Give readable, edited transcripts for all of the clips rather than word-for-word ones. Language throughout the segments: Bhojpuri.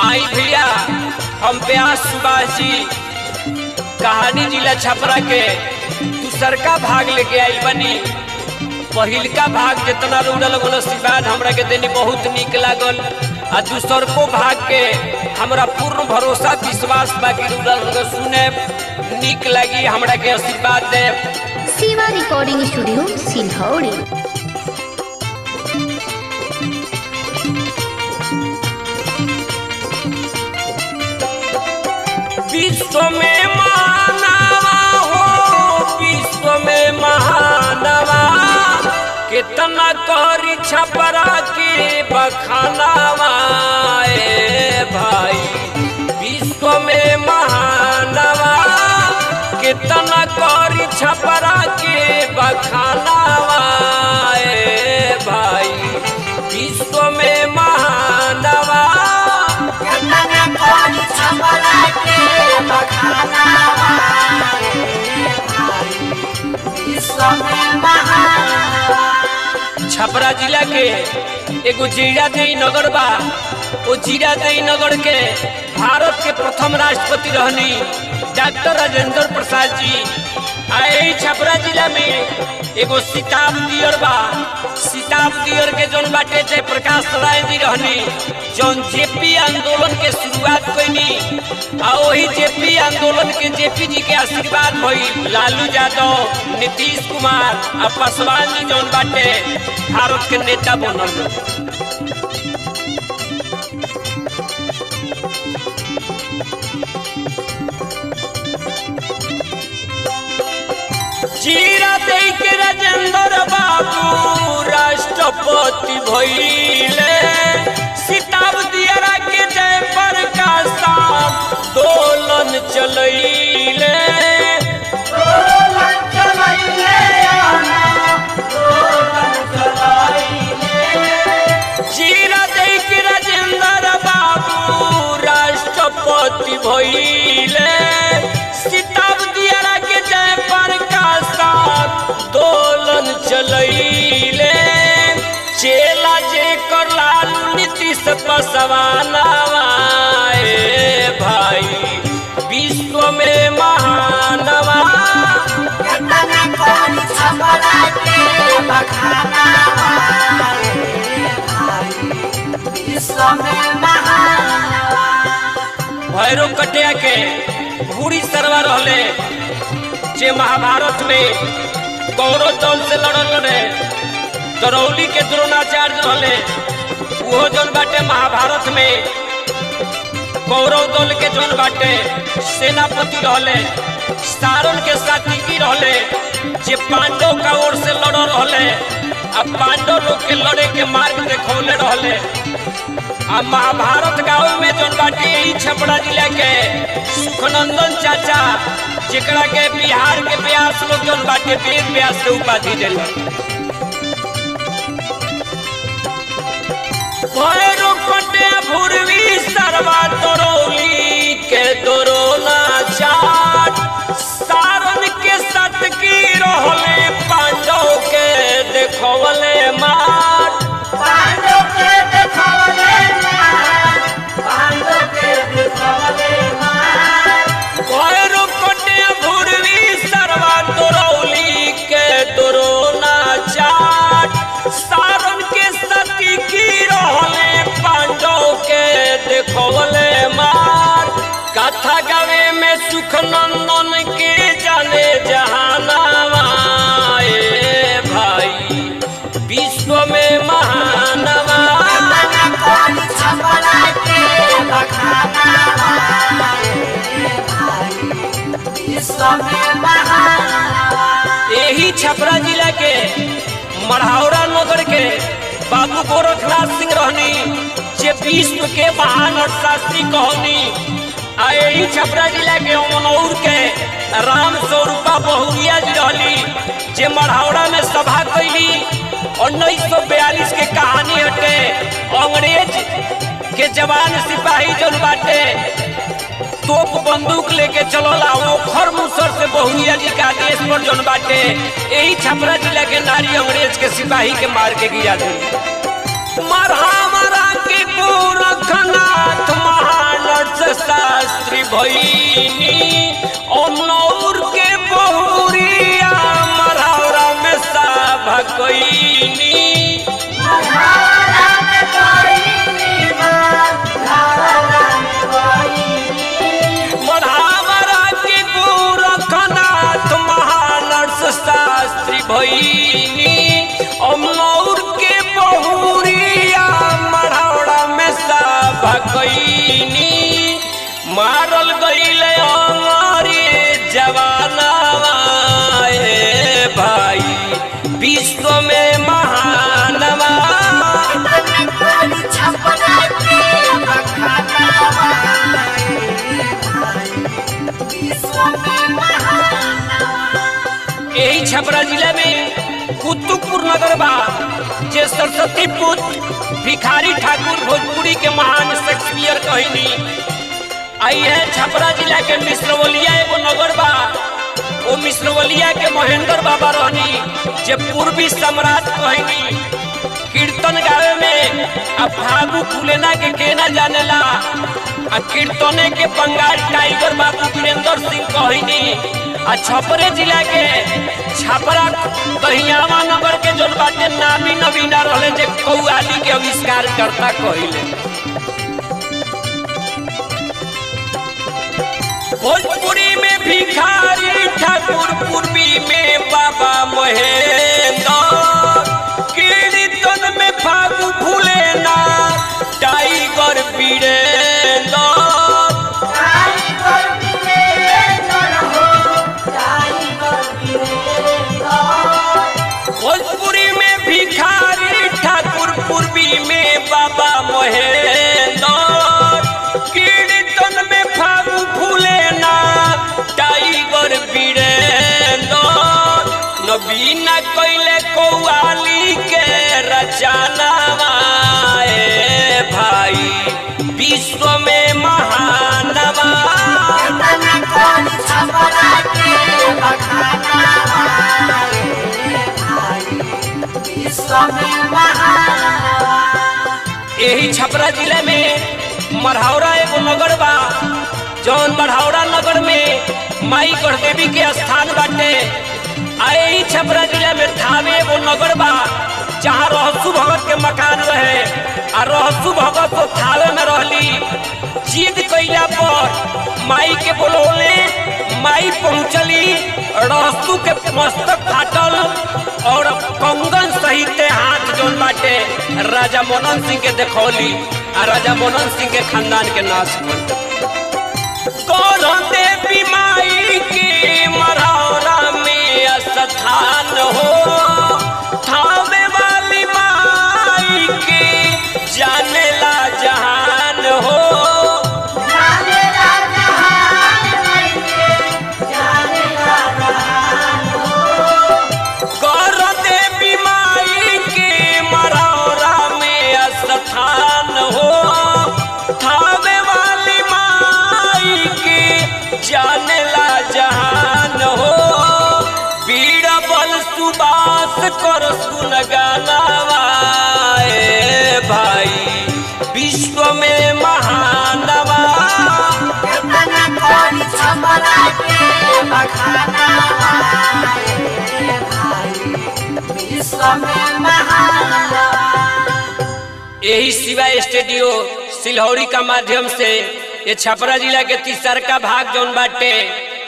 आई भैया हम प्यास सुभाष जी कहानी जिला छपरा के दूसरका भाग लेके आई बनी। पहिलका भाग जितना रुड़ल आशीर्वाद हमरा के देनी बहुत निक लागल आ दूसरको भाग के हमरा पूर्ण भरोसा विश्वास बाकी रुड़ल सुने निक लगी हमरा के आशीर्वाद दे। Shiva recording studio Silhauri. विश्व में महानवा हो विश्व में महानवा कितना करी छपरा के बखानावा भाई। विश्व में महानवा कितना करी छपरा के बखानावा भाई। विश्व में महानवा कितना करी छपरा के बखानावा भाई। विश्व में महानवा छपरा जिला के एगो जीरा देई नगर बा। वो जीरा देई नगर के भारत के प्रथम राष्ट्रपति रहनी डॉक्टर राजेंद्र प्रसाद जी। आई छपरा जिला में एगो सिताब दियर बा। सिताब दियर के जौन बाटे जय प्रकाश राय जी रहनी जौन जेपी आंदोलन के शुरुआत कईनी आ वही जेपी आंदोलन के जेपी जी के आशीर्वाद भई लालू यादव नीतीश कुमार आ पासवान जी जौन बाटे भारत के नेता बनल। जीरा देई के राजेंद्र बाबू राष्ट्रपति भइले। सिताब दियरा के जय प्रकाश दोलन चलैले। जीरा देई के राजेंद्र बाबू राष्ट्रपति भइले। सिताब दियरा के जय प्रकाश दोलन चलैले। चेला जे कर लालू नीतीश पासवानवा भाई। विश्व में महानवा कितना करी छपरा के बखानावा भाई। विश्व में महानवा भैरव कटिया के बूढ़ी सरवा रहले जे महाभारत में कौरव दल से लड़ल रहे। दरौली के द्रोणाचार्य रहले वो जौन बाटे महाभारत में कौरव दल के जौन बाटे सेनापति रहले। सारण के सात्विकी रहले जे पांडव का ओर से लड़ रहले आ पांडव लोग के लड़े के मार्ग देखौले रहले। आ महाभारत गाँव में जौन बाटे यही छपरा जिला के सुखनंदन चाचा जेकरा के बिहार के व्यास लोग जौन बाटे वेद व्यास के उपाधि दिले। भैरो कटे भूरवी सरवा दरौली के दरोना चाट। सारण के सात्विकी रहले पांडव के देखौले माट। पांडव के देखौले माट। पांडव के देखौले माट। भैरो कटे भूरवी सरवा दरौली के दरोना चाट। सारण के सात्विकी रहले पांडव के देखौले मार। कथा गावे में सुखनंदन के जाने जहानावा भाई। विश्व में महानवा छपरा के बखानावा भाई। विश्व में महानवा यही छपरा जिला के मढ़ौरा नगर के बाबू गोरखनाथ सिंह रहनी जे विश्व के महान अर्थशास्त्री कहनी। आ यही छपरा जिला के मनौर के राम स्वरूपा बहुरिया जी रहली जे मढ़ौरा में सभा कैली। 1942 के कहानी हटे। अंग्रेज के जवान सिपाही जौन बाटे तोप बंदूक लेके चलोला ओखर मुसर से बहुरिया जी का आदेश पर जौन बाटे यही छपरा जिला के नारी अंग्रेज के सिपाही के मार के गिरा दे। मरहा मरा के को छपरा जिले में कुतुबपुर नगर बा जे सरस्वती पुत्र भिखारी ठाकुर भोजपुरी के महान शेक्सपियर कहनी आई है। छपरा जिला के मिश्रवलिया एगो नगर बा, वो मिश्रवलिया के महेंद्र बाबा रहनी जे पूर्वी सम्राट कहनी। कीर्तन गावे में अब फागु फुलेना के केना जानेला, आ कीर्तने के बंगाल टाइगर बाबू वीरेंद्र सिंह कहनी। आ छपरे जिला के छपरा दहियावा नगर के जो बाटे नामी नवीना रहले जे कौआली के आविष्कार करता कहले। भोजपुरी में भिखारी ठाकुर, पूर्वी में बाबा महेंद्र, कीर्तन में फागु फुलेना टाइगर वीरेंद्र। भोजपुरी में भिखारी ठाकुर, पूर्वी में बाबा महेंद्र, कीर्तन में फागु फुलेना टाइगर वीरेंद्र। नवीना कैले कौआली के रचना भाई विश्व में महानवा। यही छपरा जिले में मढ़ौरा एगो नगर बा, जौन मढ़ौरा नगर में माई गढ़देवी के स्थान बाटे। यही छपरा जिले में थावे एगो नगर बा जहाँ रहसु भगत के मकान रहे, आ रहसु भगत तो थावे में रहली। जिद कैला पर माई के बोलौले, माई पहुँचली, रहसु के मस्तक फाटल और कंगन सहित हाथ जोन बाटे राजा मनन सिंह के देखौली, आ राजा मनन सिंह के खानदान के नाश कर। देवी माई के मढ़ौरा में स्थान हो, थावे वाली माई के जानेला जहान हो। देवी माई के मढ़ौरा में स्थान हो, थावे वाली माई के जानेला जहान हो। बीरबल सुबास कर सुन गानावा भाई विश्व में महानवा। यही शिवाय स्टूडियो सिलहौड़ी का माध्यम से ये छपरा जिला के तीसरका भाग जौन बाटे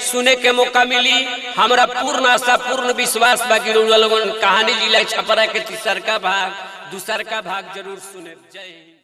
सुने के मौका मिली। हमारा पूर्ण आशा पूर्ण विश्वास बाकी लोगन कहानी जिला छपरा के तीसरका भाग दूसरका भाग जरूर सुने। जय हिंद।